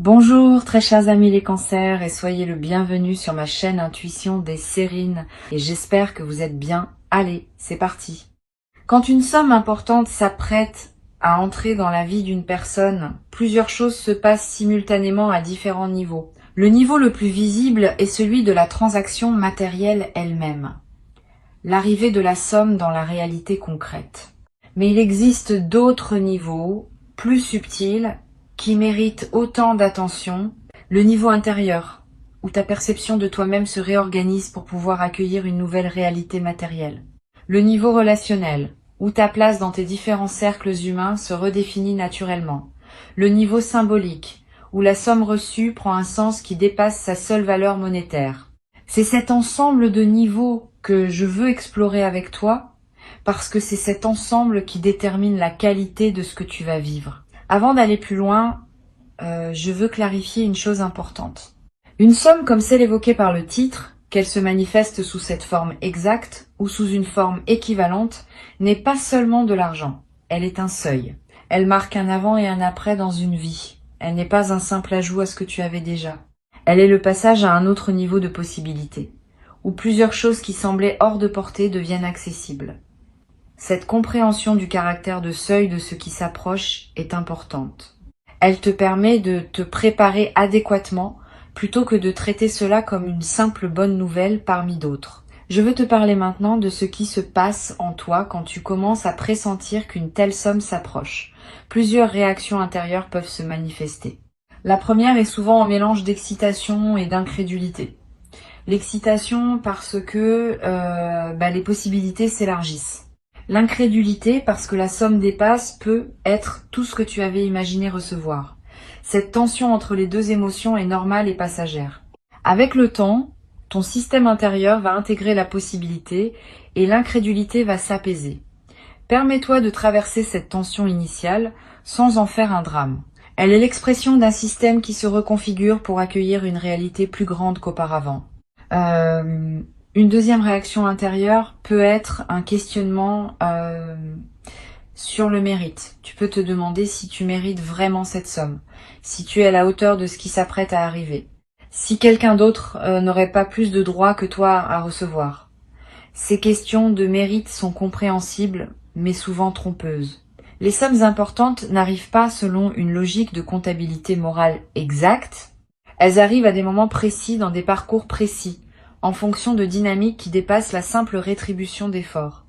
Bonjour très chers amis les cancers et soyez le bienvenu sur ma chaîne Intuition des Sérines et j'espère que vous êtes bien. Allez, c'est parti. Quand une somme importante s'apprête à entrer dans la vie d'une personne, plusieurs choses se passent simultanément à différents niveaux. Le niveau le plus visible est celui de la transaction matérielle elle-même, l'arrivée de la somme dans la réalité concrète. Mais il existe d'autres niveaux, plus subtils, qui méritent autant d'attention. Le niveau intérieur, où ta perception de toi-même se réorganise pour pouvoir accueillir une nouvelle réalité matérielle. Le niveau relationnel, où ta place dans tes différents cercles humains se redéfinit naturellement. Le niveau symbolique, où la somme reçue prend un sens qui dépasse sa seule valeur monétaire. C'est cet ensemble de niveaux que je veux explorer avec toi, parce que c'est cet ensemble qui détermine la qualité de ce que tu vas vivre. Avant d'aller plus loin, je veux clarifier une chose importante. Une somme comme celle évoquée par le titre, qu'elle se manifeste sous cette forme exacte ou sous une forme équivalente, n'est pas seulement de l'argent, elle est un seuil. Elle marque un avant et un après dans une vie. Elle n'est pas un simple ajout à ce que tu avais déjà. Elle est le passage à un autre niveau de possibilité, où plusieurs choses qui semblaient hors de portée deviennent accessibles. Cette compréhension du caractère de seuil de ce qui s'approche est importante. Elle te permet de te préparer adéquatement plutôt que de traiter cela comme une simple bonne nouvelle parmi d'autres. Je veux te parler maintenant de ce qui se passe en toi quand tu commences à pressentir qu'une telle somme s'approche. Plusieurs réactions intérieures peuvent se manifester. La première est souvent un mélange d'excitation et d'incrédulité. L'excitation parce que les possibilités s'élargissent. L'incrédulité parce que la somme dépasse peut être tout ce que tu avais imaginé recevoir. Cette tension entre les deux émotions est normale et passagère. Avec le temps, ton système intérieur va intégrer la possibilité et l'incrédulité va s'apaiser. Permets-toi de traverser cette tension initiale sans en faire un drame. Elle est l'expression d'un système qui se reconfigure pour accueillir une réalité plus grande qu'auparavant. Une deuxième réaction intérieure peut être un questionnement sur le mérite. Tu peux te demander si tu mérites vraiment cette somme, si tu es à la hauteur de ce qui s'apprête à arriver, si quelqu'un d'autre n'aurait pas plus de droits que toi à recevoir. Ces questions de mérite sont compréhensibles, mais souvent trompeuses. Les sommes importantes n'arrivent pas selon une logique de comptabilité morale exacte. Elles arrivent à des moments précis, dans des parcours précis, en fonction de dynamiques qui dépassent la simple rétribution d'efforts.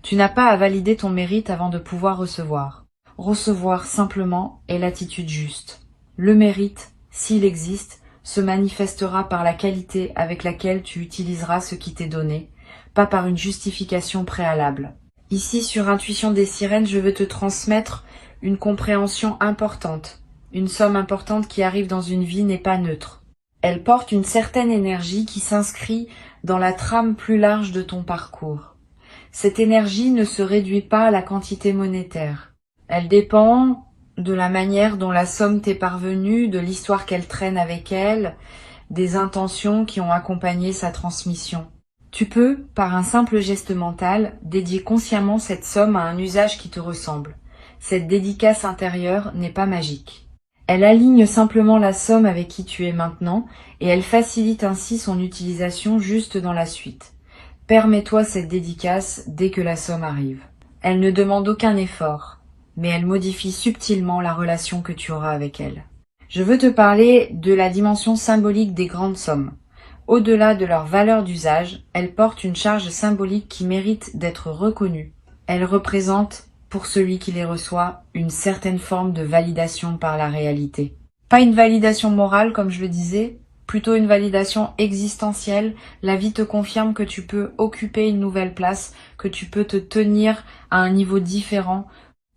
Tu n'as pas à valider ton mérite avant de pouvoir recevoir. Recevoir simplement est l'attitude juste. Le mérite, s'il existe, se manifestera par la qualité avec laquelle tu utiliseras ce qui t'est donné, pas par une justification préalable. Ici, sur Intuition des Sirènes, je veux te transmettre une compréhension importante. Une somme importante qui arrive dans une vie n'est pas neutre. Elle porte une certaine énergie qui s'inscrit dans la trame plus large de ton parcours. Cette énergie ne se réduit pas à la quantité monétaire. Elle dépend de la manière dont la somme t'est parvenue, de l'histoire qu'elle traîne avec elle, des intentions qui ont accompagné sa transmission. Tu peux, par un simple geste mental, dédier consciemment cette somme à un usage qui te ressemble. Cette dédicace intérieure n'est pas magique. Elle aligne simplement la somme avec qui tu es maintenant et elle facilite ainsi son utilisation juste dans la suite. Permets-toi cette dédicace dès que la somme arrive. Elle ne demande aucun effort, mais elle modifie subtilement la relation que tu auras avec elle. Je veux te parler de la dimension symbolique des grandes sommes. Au-delà de leur valeur d'usage, elles portent une charge symbolique qui mérite d'être reconnue. Elles représentent, pour celui qui les reçoit, une certaine forme de validation par la réalité. Pas une validation morale, comme je le disais, plutôt une validation existentielle. La vie te confirme que tu peux occuper une nouvelle place, que tu peux te tenir à un niveau différent,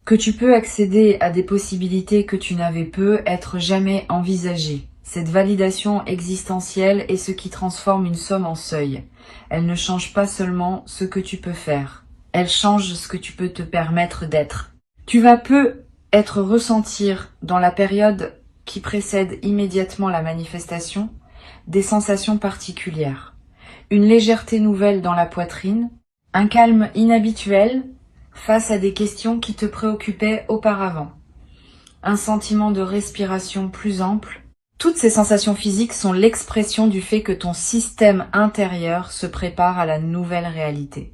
que tu peux accéder à des possibilités que tu n'avais peut-être jamais envisagées. Cette validation existentielle est ce qui transforme une somme en seuil. Elle ne change pas seulement ce que tu peux faire. Elle change ce que tu peux te permettre d'être. Tu vas peut-être ressentir dans la période qui précède immédiatement la manifestation des sensations particulières. Une légèreté nouvelle dans la poitrine, un calme inhabituel face à des questions qui te préoccupaient auparavant. un sentiment de respiration plus ample. Toutes ces sensations physiques sont l'expression du fait que ton système intérieur se prépare à la nouvelle réalité.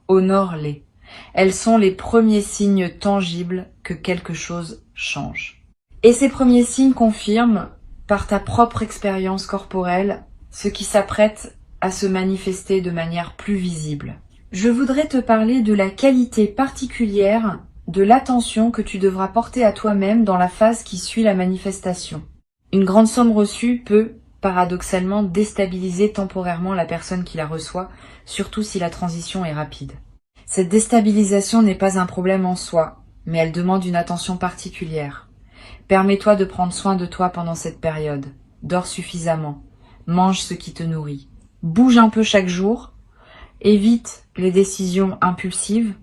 Honore-les. Elles sont les premiers signes tangibles que quelque chose change. Et ces premiers signes confirment, par ta propre expérience corporelle, ce qui s'apprête à se manifester de manière plus visible. Je voudrais te parler de la qualité particulière de l'attention que tu devras porter à toi-même dans la phase qui suit la manifestation. Une grande somme reçue peut, paradoxalement, déstabiliser temporairement la personne qui la reçoit, surtout si la transition est rapide. Cette déstabilisation n'est pas un problème en soi, mais elle demande une attention particulière. Permets-toi de prendre soin de toi pendant cette période. Dors suffisamment. Mange ce qui te nourrit. Bouge un peu chaque jour. Évite les décisions impulsives.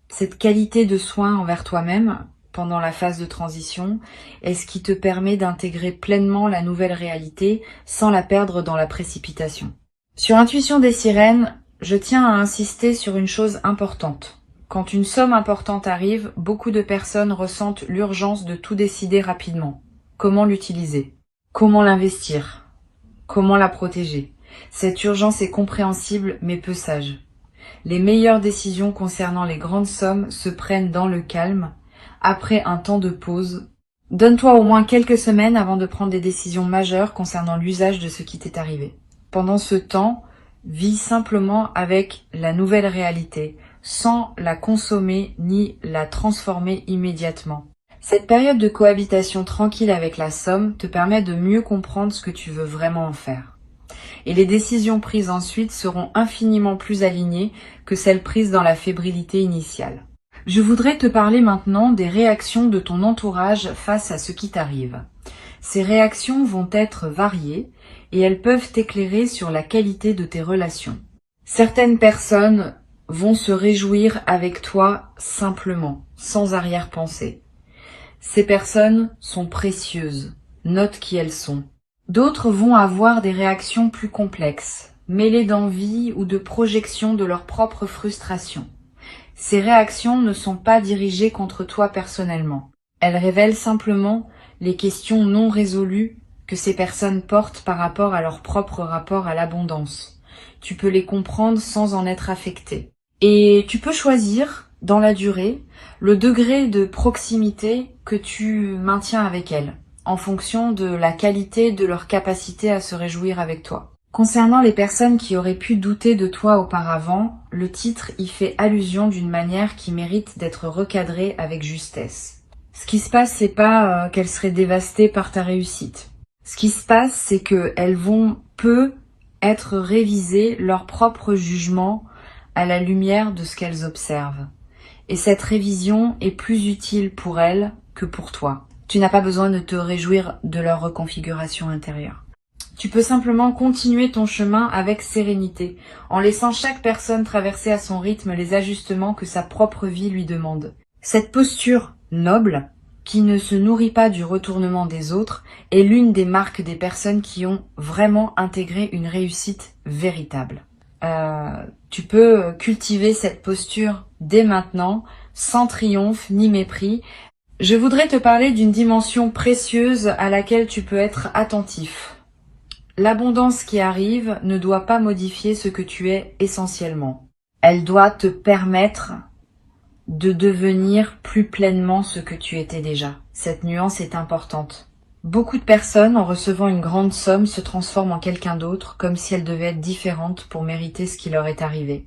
Cette qualité de soin envers toi-même pendant la phase de transition est ce qui te permet d'intégrer pleinement la nouvelle réalité sans la perdre dans la précipitation. Sur Intuition des sirènes, je tiens à insister sur une chose importante. Quand une somme importante arrive, beaucoup de personnes ressentent l'urgence de tout décider rapidement. Comment l'utiliser? Comment l'investir? Comment la protéger? Cette urgence est compréhensible mais peu sage. Les meilleures décisions concernant les grandes sommes se prennent dans le calme, après un temps de pause. Donne-toi au moins quelques semaines avant de prendre des décisions majeures concernant l'usage de ce qui t'est arrivé. Pendant ce temps, vis simplement avec la nouvelle réalité, sans la consommer ni la transformer immédiatement. Cette période de cohabitation tranquille avec la somme te permet de mieux comprendre ce que tu veux vraiment en faire. Et les décisions prises ensuite seront infiniment plus alignées que celles prises dans la fébrilité initiale. Je voudrais te parler maintenant des réactions de ton entourage face à ce qui t'arrive. Ces réactions vont être variées et elles peuvent t'éclairer sur la qualité de tes relations. Certaines personnes vont se réjouir avec toi simplement, sans arrière-pensée. Ces personnes sont précieuses, note qui elles sont. D'autres vont avoir des réactions plus complexes, mêlées d'envie ou de projection de leur propre frustration. Ces réactions ne sont pas dirigées contre toi personnellement. Elles révèlent simplement les questions non résolues que ces personnes portent par rapport à leur propre rapport à l'abondance. Tu peux les comprendre sans en être affecté. Et tu peux choisir, dans la durée, le degré de proximité que tu maintiens avec elles, en fonction de la qualité de leur capacité à se réjouir avec toi. Concernant les personnes qui auraient pu douter de toi auparavant, le titre y fait allusion d'une manière qui mérite d'être recadrée avec justesse. Ce qui se passe, c'est pas qu'elles seraient dévastées par ta réussite. Ce qui se passe, c'est qu'elles vont être réviser leur propre jugement à la lumière de ce qu'elles observent. Et cette révision est plus utile pour elles que pour toi. Tu n'as pas besoin de te réjouir de leur reconfiguration intérieure. Tu peux simplement continuer ton chemin avec sérénité, en laissant chaque personne traverser à son rythme les ajustements que sa propre vie lui demande. Cette posture noble, qui ne se nourrit pas du retournement des autres, est l'une des marques des personnes qui ont vraiment intégré une réussite véritable. Tu peux cultiver cette posture dès maintenant, sans triomphe ni mépris. Je voudrais te parler d'une dimension précieuse à laquelle tu peux être attentif. L'abondance qui arrive ne doit pas modifier ce que tu es essentiellement. Elle doit te permettre de devenir plus pleinement ce que tu étais déjà. Cette nuance est importante. Beaucoup de personnes, en recevant une grande somme, se transforment en quelqu'un d'autre, comme si elles devaient être différentes pour mériter ce qui leur est arrivé.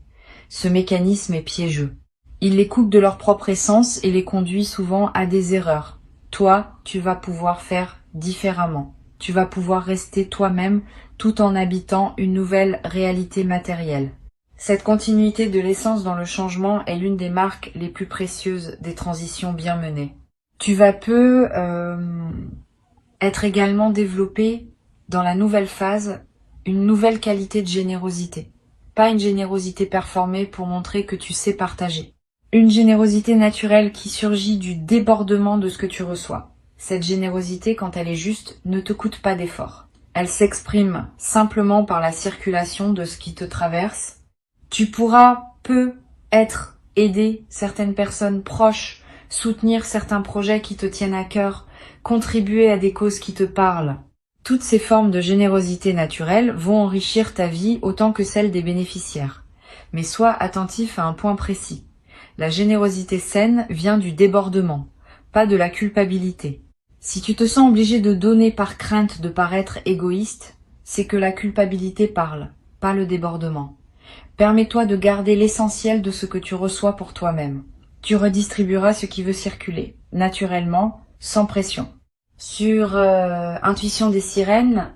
Ce mécanisme est piégeux. Il les coupe de leur propre essence et les conduit souvent à des erreurs. Toi, tu vas pouvoir faire différemment. Tu vas pouvoir rester toi-même tout en habitant une nouvelle réalité matérielle. Cette continuité de l'essence dans le changement est l'une des marques les plus précieuses des transitions bien menées. Tu vas être également développé dans la nouvelle phase une nouvelle qualité de générosité. Pas une générosité performée pour montrer que tu sais partager. Une générosité naturelle qui surgit du débordement de ce que tu reçois. Cette générosité, quand elle est juste, ne te coûte pas d'effort. Elle s'exprime simplement par la circulation de ce qui te traverse. Tu pourras aider certaines personnes proches soutenir certains projets qui te tiennent à cœur, contribuer à des causes qui te parlent. Toutes ces formes de générosité naturelle vont enrichir ta vie autant que celle des bénéficiaires. Mais sois attentif à un point précis. La générosité saine vient du débordement, pas de la culpabilité. Si tu te sens obligé de donner par crainte de paraître égoïste, c'est que la culpabilité parle, pas le débordement. Permets-toi de garder l'essentiel de ce que tu reçois pour toi-même. Tu redistribueras ce qui veut circuler, naturellement, sans pression. Sur Intuition des sirènes,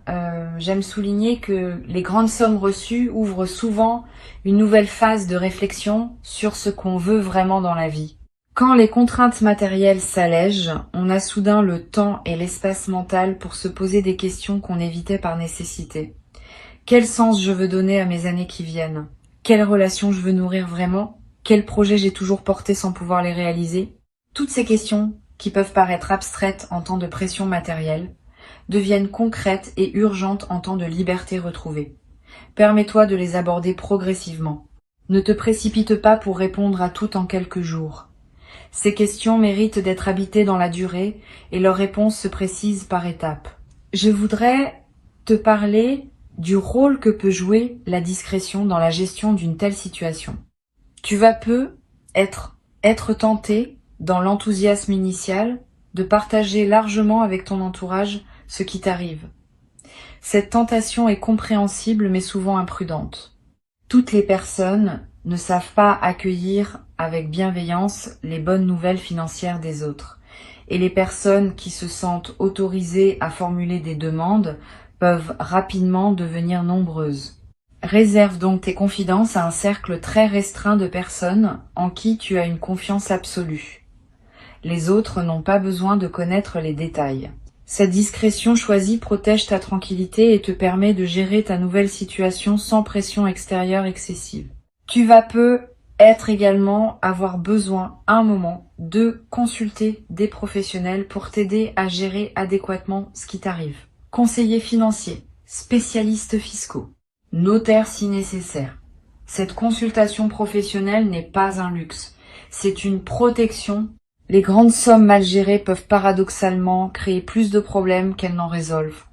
j'aime souligner que les grandes sommes reçues ouvrent souvent une nouvelle phase de réflexion sur ce qu'on veut vraiment dans la vie. Quand les contraintes matérielles s'allègent, on a soudain le temps et l'espace mental pour se poser des questions qu'on évitait par nécessité. Quel sens je veux donner à mes années qui viennent? Quelles relations je veux nourrir vraiment? Quels projets j'ai toujours portés sans pouvoir les réaliser? Toutes ces questions, qui peuvent paraître abstraites en temps de pression matérielle, deviennent concrètes et urgentes en temps de liberté retrouvée. Permets-toi de les aborder progressivement. Ne te précipite pas pour répondre à tout en quelques jours. Ces questions méritent d'être habitées dans la durée et leurs réponses se précisent par étapes. Je voudrais te parler du rôle que peut jouer la discrétion dans la gestion d'une telle situation. Tu vas peu être tenté, dans l'enthousiasme initial, de partager largement avec ton entourage ce qui t'arrive. Cette tentation est compréhensible mais souvent imprudente. Toutes les personnes ne savent pas accueillir avec bienveillance les bonnes nouvelles financières des autres. Et les personnes qui se sentent autorisées à formuler des demandes peuvent rapidement devenir nombreuses. Réserve donc tes confidences à un cercle très restreint de personnes en qui tu as une confiance absolue. Les autres n'ont pas besoin de connaître les détails. Cette discrétion choisie protège ta tranquillité et te permet de gérer ta nouvelle situation sans pression extérieure excessive. Tu vas peut-être également avoir besoin, à un moment, de consulter des professionnels pour t'aider à gérer adéquatement ce qui t'arrive. Conseillers financiers, spécialistes fiscaux, notaire si nécessaire. Cette consultation professionnelle n'est pas un luxe, c'est une protection. Les grandes sommes mal gérées peuvent paradoxalement créer plus de problèmes qu'elles n'en résolvent.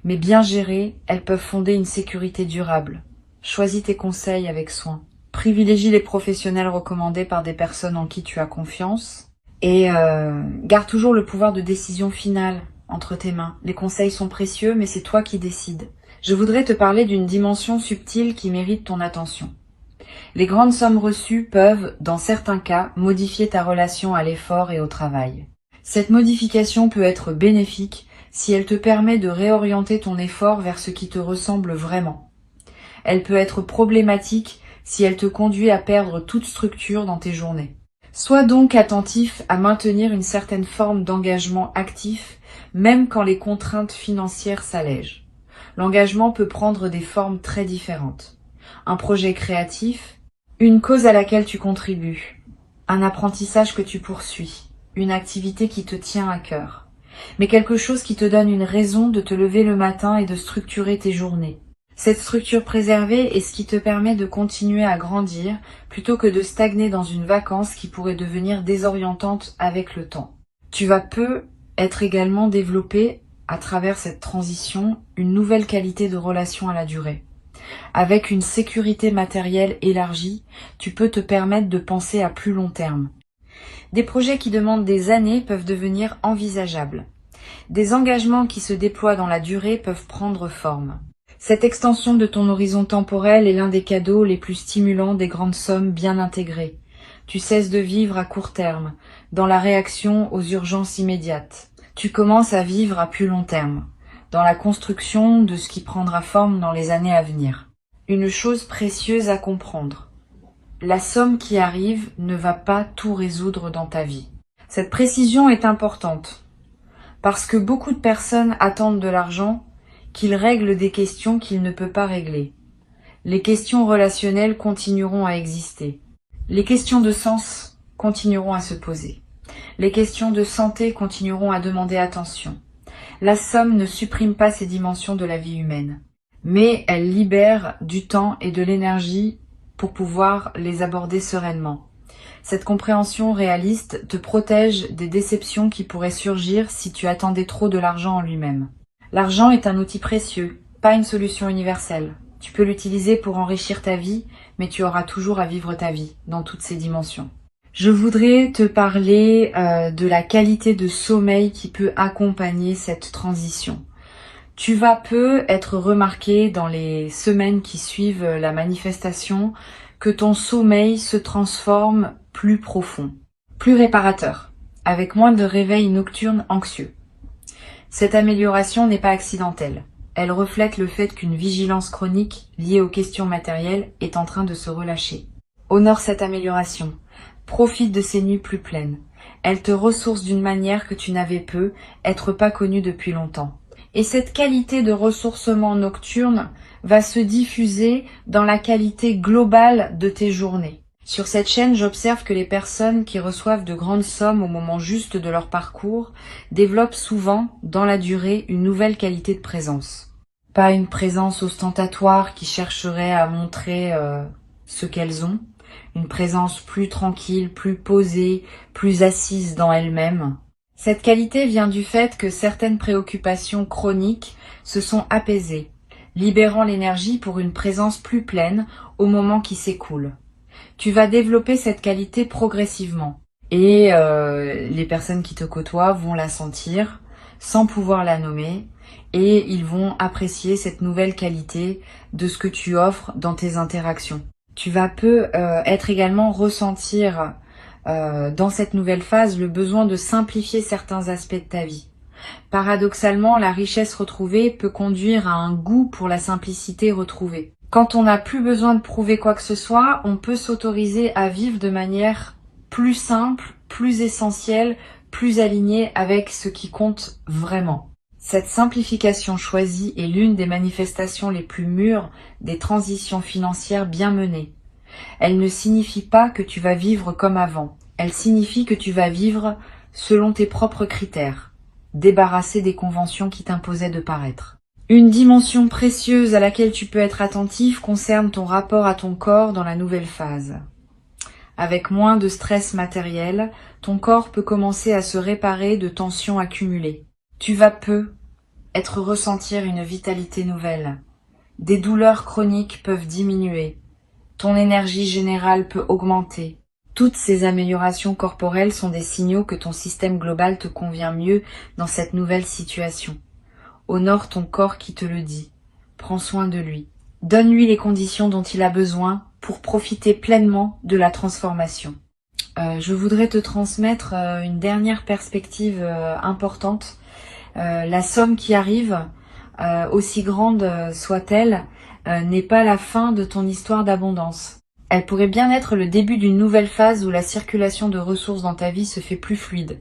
Mais bien gérées, elles peuvent fonder une sécurité durable. Choisis tes conseils avec soin. Privilégie les professionnels recommandés par des personnes en qui tu as confiance. Et garde toujours le pouvoir de décision finale entre tes mains. Les conseils sont précieux, mais c'est toi qui décides. Je voudrais te parler d'une dimension subtile qui mérite ton attention. Les grandes sommes reçues peuvent, dans certains cas, modifier ta relation à l'effort et au travail. Cette modification peut être bénéfique si elle te permet de réorienter ton effort vers ce qui te ressemble vraiment. Elle peut être problématique si elle te conduit à perdre toute structure dans tes journées. Sois donc attentif à maintenir une certaine forme d'engagement actif, même quand les contraintes financières s'allègent. L'engagement peut prendre des formes très différentes. Un projet créatif, une cause à laquelle tu contribues, un apprentissage que tu poursuis, une activité qui te tient à cœur, mais quelque chose qui te donne une raison de te lever le matin et de structurer tes journées. Cette structure préservée est ce qui te permet de continuer à grandir plutôt que de stagner dans une vacance qui pourrait devenir désorientante avec le temps. Tu vas peut-être également développer, à travers cette transition, une nouvelle qualité de relation à la durée. Avec une sécurité matérielle élargie, tu peux te permettre de penser à plus long terme. Des projets qui demandent des années peuvent devenir envisageables. Des engagements qui se déploient dans la durée peuvent prendre forme. Cette extension de ton horizon temporel est l'un des cadeaux les plus stimulants des grandes sommes bien intégrées. Tu cesses de vivre à court terme, dans la réaction aux urgences immédiates. Tu commences à vivre à plus long terme, dans la construction de ce qui prendra forme dans les années à venir. Une chose précieuse à comprendre. La somme qui arrive ne va pas tout résoudre dans ta vie. Cette précision est importante, parce que beaucoup de personnes attendent de l'argent qu'il règle des questions qu'il ne peut pas régler. Les questions relationnelles continueront à exister. Les questions de sens continueront à se poser. Les questions de santé continueront à demander attention. La somme ne supprime pas ces dimensions de la vie humaine, mais elle libère du temps et de l'énergie pour pouvoir les aborder sereinement. Cette compréhension réaliste te protège des déceptions qui pourraient surgir si tu attendais trop de l'argent en lui-même. L'argent est un outil précieux, pas une solution universelle. Tu peux l'utiliser pour enrichir ta vie, mais tu auras toujours à vivre ta vie, dans toutes ses dimensions. Je voudrais te parler de la qualité de sommeil qui peut accompagner cette transition. Tu vas peu être remarqué dans les semaines qui suivent la manifestation que ton sommeil se transforme plus profond, plus réparateur, avec moins de réveils nocturnes anxieux. Cette amélioration n'est pas accidentelle. Elle reflète le fait qu'une vigilance chronique liée aux questions matérielles est en train de se relâcher. Honore cette amélioration. Profite de ces nuits plus pleines. Elle te ressource d'une manière que tu n'avais peu, être pas connue depuis longtemps. Et cette qualité de ressourcement nocturne va se diffuser dans la qualité globale de tes journées. Sur cette chaîne, j'observe que les personnes qui reçoivent de grandes sommes au moment juste de leur parcours développent souvent, dans la durée, une nouvelle qualité de présence. Pas une présence ostentatoire qui chercherait à montrer ce qu'elles ont, une présence plus tranquille, plus posée, plus assise dans elle-même. Cette qualité vient du fait que certaines préoccupations chroniques se sont apaisées, libérant l'énergie pour une présence plus pleine au moment qui s'écoule. Tu vas développer cette qualité progressivement et les personnes qui te côtoient vont la sentir sans pouvoir la nommer et ils vont apprécier cette nouvelle qualité de ce que tu offres dans tes interactions. Tu vas peu être également ressentir dans cette nouvelle phase le besoin de simplifier certains aspects de ta vie. Paradoxalement, la richesse retrouvée peut conduire à un goût pour la simplicité retrouvée. Quand on n'a plus besoin de prouver quoi que ce soit, on peut s'autoriser à vivre de manière plus simple, plus essentielle, plus alignée avec ce qui compte vraiment. Cette simplification choisie est l'une des manifestations les plus mûres des transitions financières bien menées. Elle ne signifie pas que tu vas vivre comme avant. Elle signifie que tu vas vivre selon tes propres critères, débarrassé des conventions qui t'imposaient de paraître. Une dimension précieuse à laquelle tu peux être attentif concerne ton rapport à ton corps dans la nouvelle phase. Avec moins de stress matériel, ton corps peut commencer à se réparer de tensions accumulées. Tu vas peu être ressentir une vitalité nouvelle. Des douleurs chroniques peuvent diminuer. Ton énergie générale peut augmenter. Toutes ces améliorations corporelles sont des signaux que ton système global te convient mieux dans cette nouvelle situation. Honore ton corps qui te le dit. Prends soin de lui. Donne-lui les conditions dont il a besoin pour profiter pleinement de la transformation. Je voudrais te transmettre une dernière perspective importante. La somme qui arrive, aussi grande soit-elle, n'est pas la fin de ton histoire d'abondance. Elle pourrait bien être le début d'une nouvelle phase où la circulation de ressources dans ta vie se fait plus fluide.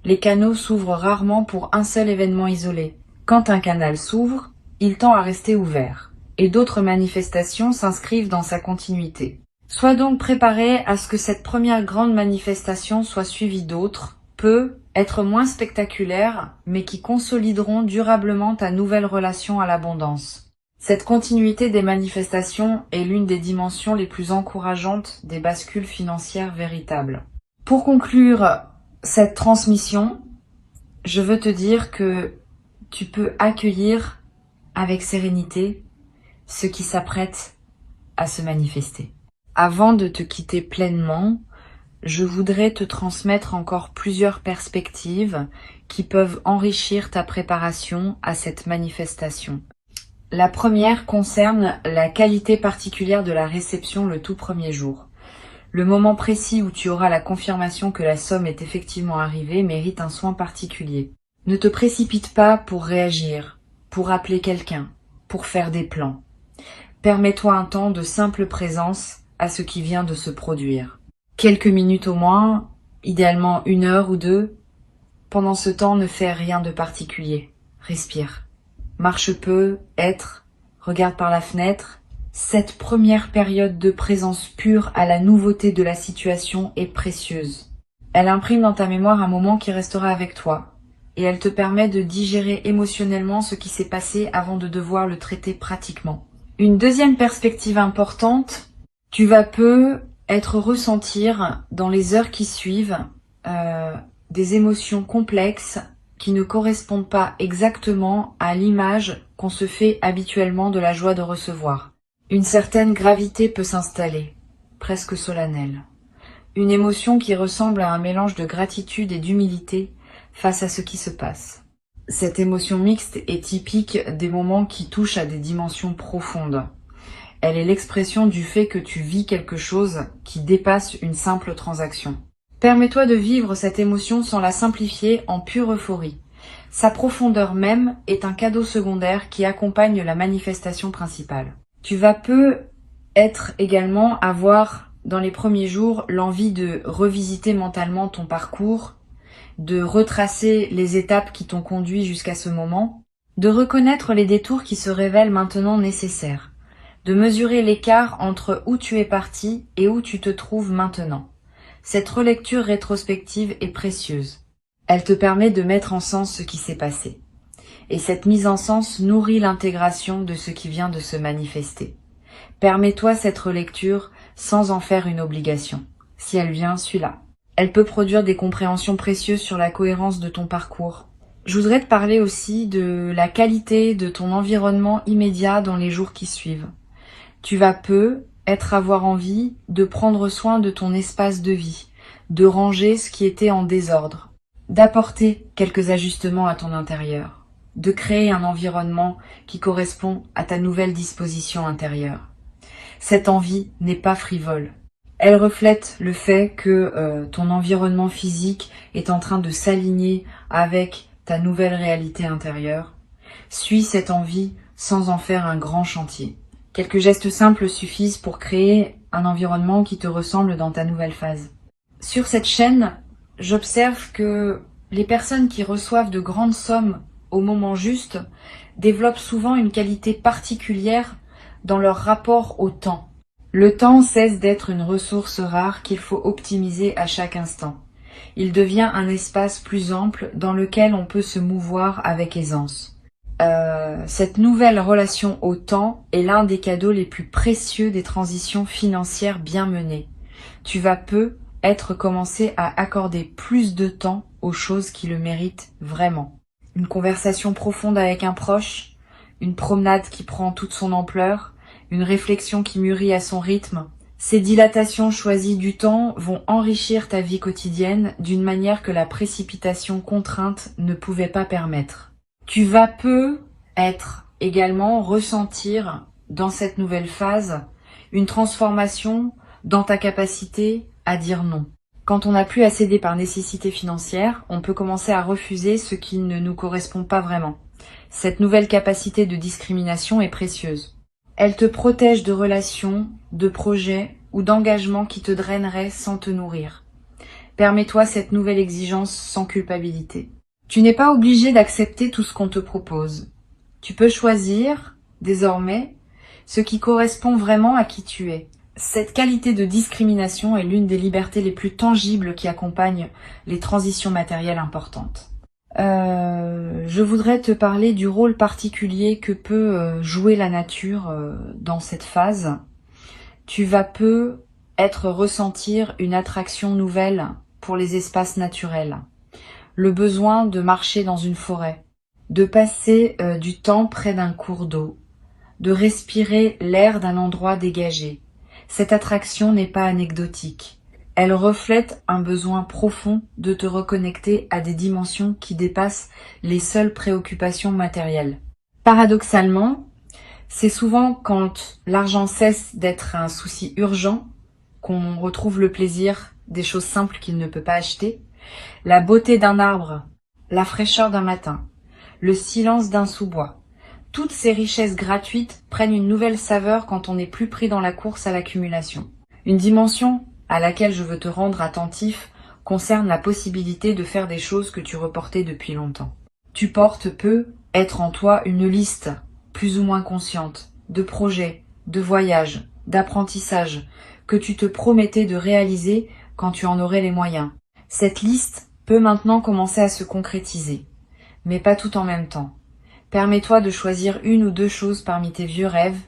Les canaux s'ouvrent rarement pour un seul événement isolé. Quand un canal s'ouvre, il tend à rester ouvert, et d'autres manifestations s'inscrivent dans sa continuité. Sois donc préparé à ce que cette première grande manifestation soit suivie d'autres, peu, être moins spectaculaires, mais qui consolideront durablement ta nouvelle relation à l'abondance. Cette continuité des manifestations est l'une des dimensions les plus encourageantes des bascules financières véritables. Pour conclure cette transmission, je veux te dire que tu peux accueillir avec sérénité ce qui s'apprête à se manifester. Avant de te quitter pleinement, je voudrais te transmettre encore plusieurs perspectives qui peuvent enrichir ta préparation à cette manifestation. La première concerne la qualité particulière de la réception le tout premier jour. Le moment précis où tu auras la confirmation que la somme est effectivement arrivée mérite un soin particulier. Ne te précipite pas pour réagir, pour appeler quelqu'un, pour faire des plans. Permets-toi un temps de simple présence à ce qui vient de se produire. Quelques minutes au moins, idéalement 1 heure ou 2. Pendant ce temps, ne fais rien de particulier. Respire. Marche peu, regarde par la fenêtre. Cette première période de présence pure à la nouveauté de la situation est précieuse. Elle imprime dans ta mémoire un moment qui restera avec toi, et elle te permet de digérer émotionnellement ce qui s'est passé avant de devoir le traiter pratiquement. Une deuxième perspective importante, tu vas peu être ressentir dans les heures qui suivent des émotions complexes qui ne correspondent pas exactement à l'image qu'on se fait habituellement de la joie de recevoir. Une certaine gravité peut s'installer, presque solennelle. Une émotion qui ressemble à un mélange de gratitude et d'humilité face à ce qui se passe. Cette émotion mixte est typique des moments qui touchent à des dimensions profondes. Elle est l'expression du fait que tu vis quelque chose qui dépasse une simple transaction. Permets-toi de vivre cette émotion sans la simplifier en pure euphorie. Sa profondeur même est un cadeau secondaire qui accompagne la manifestation principale. Tu vas peut-être également avoir, dans les premiers jours, l'envie de revisiter mentalement ton parcours, de retracer les étapes qui t'ont conduit jusqu'à ce moment, de reconnaître les détours qui se révèlent maintenant nécessaires, de mesurer l'écart entre où tu es parti et où tu te trouves maintenant. Cette relecture rétrospective est précieuse. Elle te permet de mettre en sens ce qui s'est passé. Et cette mise en sens nourrit l'intégration de ce qui vient de se manifester. Permets-toi cette relecture sans en faire une obligation. Si elle vient, suis-la. Elle peut produire des compréhensions précieuses sur la cohérence de ton parcours. Je voudrais te parler aussi de la qualité de ton environnement immédiat dans les jours qui suivent. Tu vas avoir envie de prendre soin de ton espace de vie, de ranger ce qui était en désordre, d'apporter quelques ajustements à ton intérieur, de créer un environnement qui correspond à ta nouvelle disposition intérieure. Cette envie n'est pas frivole. Elle reflète le fait que ton environnement physique est en train de s'aligner avec ta nouvelle réalité intérieure. Suis cette envie sans en faire un grand chantier. Quelques gestes simples suffisent pour créer un environnement qui te ressemble dans ta nouvelle phase. Sur cette chaîne, j'observe que les personnes qui reçoivent de grandes sommes au moment juste développent souvent une qualité particulière dans leur rapport au temps. Le temps cesse d'être une ressource rare qu'il faut optimiser à chaque instant. Il devient un espace plus ample dans lequel on peut se mouvoir avec aisance. Cette nouvelle relation au temps est l'un des cadeaux les plus précieux des transitions financières bien menées. Tu vas commencer à accorder plus de temps aux choses qui le méritent vraiment. Une conversation profonde avec un proche, une promenade qui prend toute son ampleur, une réflexion qui mûrit à son rythme. Ces dilatations choisies du temps vont enrichir ta vie quotidienne d'une manière que la précipitation contrainte ne pouvait pas permettre. Tu vas également ressentir dans cette nouvelle phase une transformation dans ta capacité à dire non. Quand on n'a plus à céder par nécessité financière, on peut commencer à refuser ce qui ne nous correspond pas vraiment. Cette nouvelle capacité de discrimination est précieuse. Elle te protège de relations, de projets ou d'engagements qui te draineraient sans te nourrir. Permets-toi cette nouvelle exigence sans culpabilité. Tu n'es pas obligé d'accepter tout ce qu'on te propose. Tu peux choisir, désormais, ce qui correspond vraiment à qui tu es. Cette qualité de discrimination est l'une des libertés les plus tangibles qui accompagnent les transitions matérielles importantes. Je voudrais te parler du rôle particulier que peut jouer la nature dans cette phase. Tu vas ressentir une attraction nouvelle pour les espaces naturels. Le besoin de marcher dans une forêt, de passer du temps près d'un cours d'eau, de respirer l'air d'un endroit dégagé. Cette attraction n'est pas anecdotique. Elle reflète un besoin profond de te reconnecter à des dimensions qui dépassent les seules préoccupations matérielles. Paradoxalement, c'est souvent quand l'argent cesse d'être un souci urgent qu'on retrouve le plaisir des choses simples qu'il ne peut pas acheter. La beauté d'un arbre, la fraîcheur d'un matin, le silence d'un sous-bois. Toutes ces richesses gratuites prennent une nouvelle saveur quand on n'est plus pris dans la course à l'accumulation. Une dimension à laquelle je veux te rendre attentif concerne la possibilité de faire des choses que tu reportais depuis longtemps. Tu être en toi une liste, plus ou moins consciente, de projets, de voyages, d'apprentissages, que tu te promettais de réaliser quand tu en aurais les moyens. Cette liste peut maintenant commencer à se concrétiser, mais pas tout en même temps. Permets-toi de choisir une ou deux choses parmi tes vieux rêves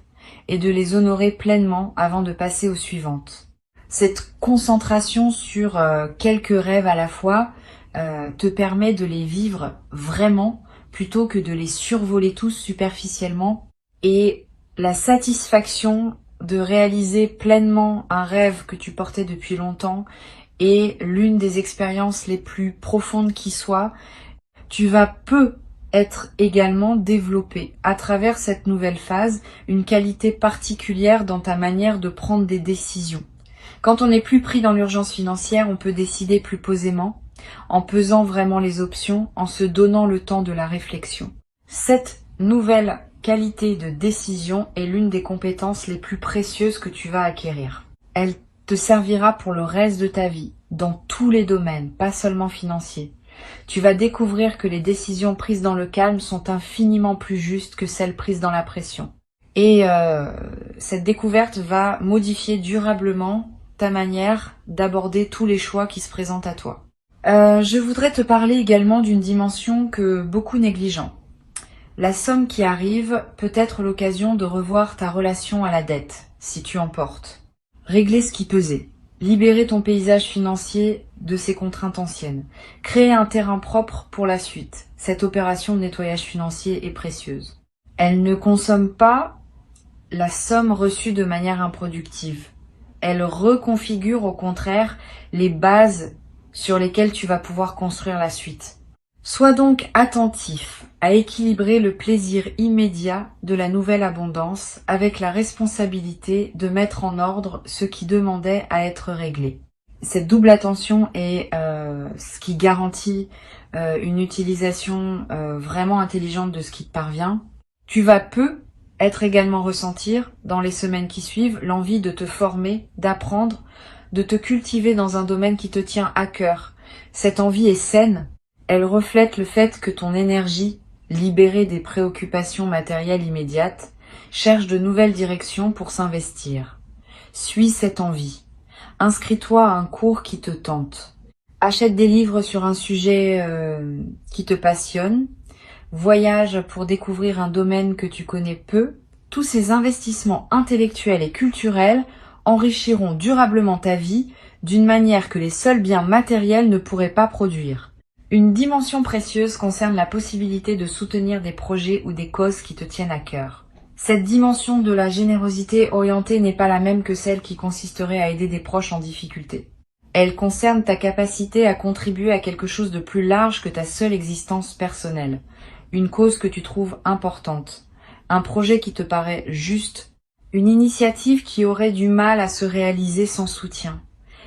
et de les honorer pleinement avant de passer aux suivantes. Cette concentration sur quelques rêves à la fois te permet de les vivre vraiment plutôt que de les survoler tous superficiellement. Et la satisfaction de réaliser pleinement un rêve que tu portais depuis longtemps est l'une des expériences les plus profondes qui soit. Tu vas être également développé à travers cette nouvelle phase une qualité particulière dans ta manière de prendre des décisions. Quand on n'est plus pris dans l'urgence financière, on peut décider plus posément, en pesant vraiment les options, en se donnant le temps de la réflexion. Cette nouvelle qualité de décision est l'une des compétences les plus précieuses que tu vas acquérir. Elle te servira pour le reste de ta vie, dans tous les domaines, pas seulement financiers. Tu vas découvrir que les décisions prises dans le calme sont infiniment plus justes que celles prises dans la pression. Et cette découverte va modifier durablement ta manière d'aborder tous les choix qui se présentent à toi. Je voudrais te parler également d'une dimension que beaucoup négligent. La somme qui arrive peut être l'occasion de revoir ta relation à la dette, si tu en portes. Régler ce qui pesait. Libérer ton paysage financier de ses contraintes anciennes. Créer un terrain propre pour la suite. Cette opération de nettoyage financier est précieuse. Elle ne consomme pas la somme reçue de manière improductive. Elle reconfigure au contraire les bases sur lesquelles tu vas pouvoir construire la suite. Sois donc attentif à équilibrer le plaisir immédiat de la nouvelle abondance avec la responsabilité de mettre en ordre ce qui demandait à être réglé. Cette double attention est ce qui garantit une utilisation vraiment intelligente de ce qui te parvient. Tu vas être également ressentir dans les semaines qui suivent l'envie de te former, d'apprendre, de te cultiver dans un domaine qui te tient à cœur. Cette envie est saine. Elle reflète le fait que ton énergie, libérée des préoccupations matérielles immédiates, cherche de nouvelles directions pour s'investir. Suis cette envie. Inscris-toi à un cours qui te tente. Achète des livres sur un sujet qui te passionne. Voyage pour découvrir un domaine que tu connais peu. Tous ces investissements intellectuels et culturels enrichiront durablement ta vie d'une manière que les seuls biens matériels ne pourraient pas produire. Une dimension précieuse concerne la possibilité de soutenir des projets ou des causes qui te tiennent à cœur. Cette dimension de la générosité orientée n'est pas la même que celle qui consisterait à aider des proches en difficulté. Elle concerne ta capacité à contribuer à quelque chose de plus large que ta seule existence personnelle. Une cause que tu trouves importante. Un projet qui te paraît juste. Une initiative qui aurait du mal à se réaliser sans soutien.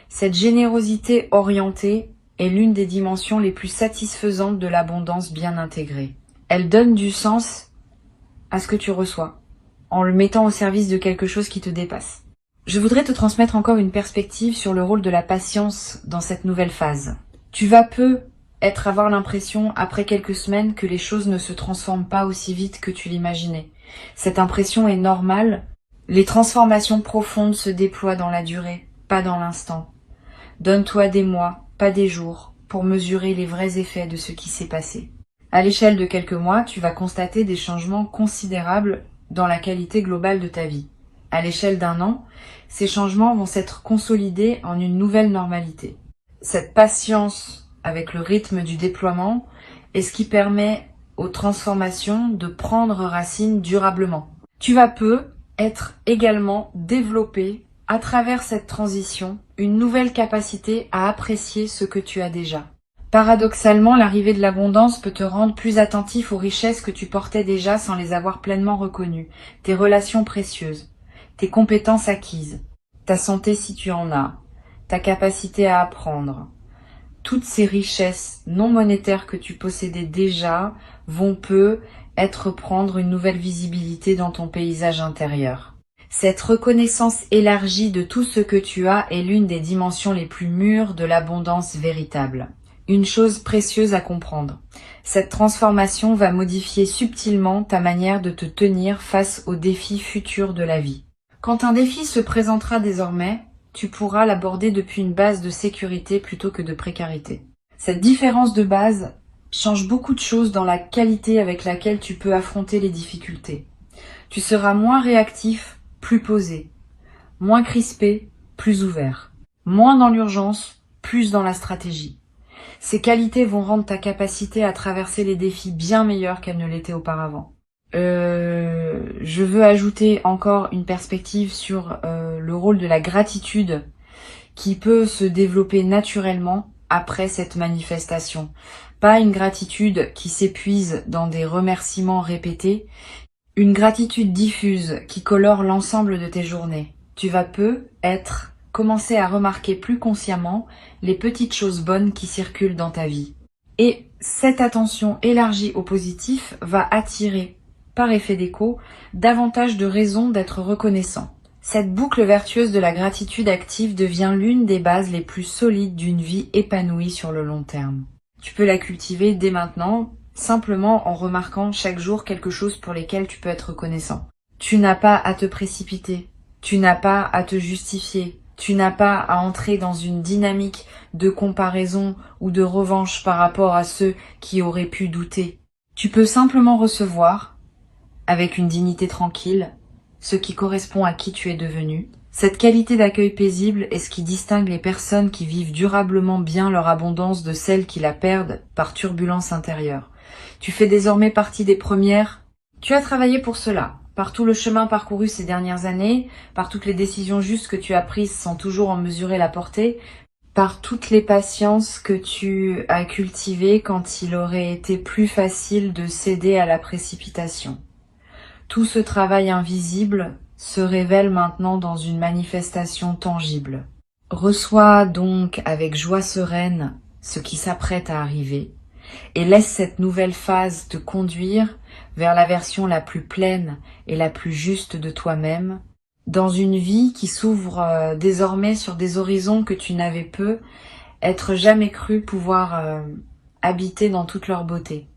Cette générosité orientée est l'une des dimensions les plus satisfaisantes de l'abondance bien intégrée. Elle donne du sens à ce que tu reçois, en le mettant au service de quelque chose qui te dépasse. Je voudrais te transmettre encore une perspective sur le rôle de la patience dans cette nouvelle phase. Tu vas avoir l'impression, après quelques semaines, que les choses ne se transforment pas aussi vite que tu l'imaginais. Cette impression est normale. Les transformations profondes se déploient dans la durée, pas dans l'instant. Donne-toi des mois, pas des jours, pour mesurer les vrais effets de ce qui s'est passé. À l'échelle de quelques mois, tu vas constater des changements considérables dans la qualité globale de ta vie. À l'échelle d'un an, ces changements vont s'être consolidés en une nouvelle normalité. Cette patience avec le rythme du déploiement est ce qui permet aux transformations de prendre racine durablement. Tu vas être également développé à travers cette transition, une nouvelle capacité à apprécier ce que tu as déjà. Paradoxalement, l'arrivée de l'abondance peut te rendre plus attentif aux richesses que tu portais déjà sans les avoir pleinement reconnues, tes relations précieuses, tes compétences acquises, ta santé si tu en as, ta capacité à apprendre. Toutes ces richesses non monétaires que tu possédais déjà vont prendre une nouvelle visibilité dans ton paysage intérieur. Cette reconnaissance élargie de tout ce que tu as est l'une des dimensions les plus mûres de l'abondance véritable. Une chose précieuse à comprendre. Cette transformation va modifier subtilement ta manière de te tenir face aux défis futurs de la vie. Quand un défi se présentera désormais, tu pourras l'aborder depuis une base de sécurité plutôt que de précarité. Cette différence de base change beaucoup de choses dans la qualité avec laquelle tu peux affronter les difficultés. Tu seras moins réactif, plus posé, moins crispé, plus ouvert. Moins dans l'urgence, plus dans la stratégie. Ces qualités vont rendre ta capacité à traverser les défis bien meilleure qu'elle ne l'était auparavant. Je veux ajouter encore une perspective sur le rôle de la gratitude qui peut se développer naturellement après cette manifestation. Pas une gratitude qui s'épuise dans des remerciements répétés, une gratitude diffuse qui colore l'ensemble de tes journées. Tu vas commencer à remarquer plus consciemment les petites choses bonnes qui circulent dans ta vie. Et cette attention élargie au positif va attirer, par effet d'écho, davantage de raisons d'être reconnaissant. Cette boucle vertueuse de la gratitude active devient l'une des bases les plus solides d'une vie épanouie sur le long terme. Tu peux la cultiver dès maintenant, simplement en remarquant chaque jour quelque chose pour lesquels tu peux être reconnaissant. Tu n'as pas à te précipiter, tu n'as pas à te justifier, tu n'as pas à entrer dans une dynamique de comparaison ou de revanche par rapport à ceux qui auraient pu douter. Tu peux simplement recevoir, avec une dignité tranquille, ce qui correspond à qui tu es devenu. Cette qualité d'accueil paisible est ce qui distingue les personnes qui vivent durablement bien leur abondance de celles qui la perdent par turbulence intérieure. Tu fais désormais partie des premières. Tu as travaillé pour cela, par tout le chemin parcouru ces dernières années, par toutes les décisions justes que tu as prises sans toujours en mesurer la portée, par toutes les patiences que tu as cultivées quand il aurait été plus facile de céder à la précipitation. Tout ce travail invisible se révèle maintenant dans une manifestation tangible. Reçois donc avec joie sereine ce qui s'apprête à arriver et laisse cette nouvelle phase te conduire vers la version la plus pleine et la plus juste de toi-même, dans une vie qui s'ouvre désormais sur des horizons que tu n'avais jamais cru pouvoir habiter dans toute leur beauté.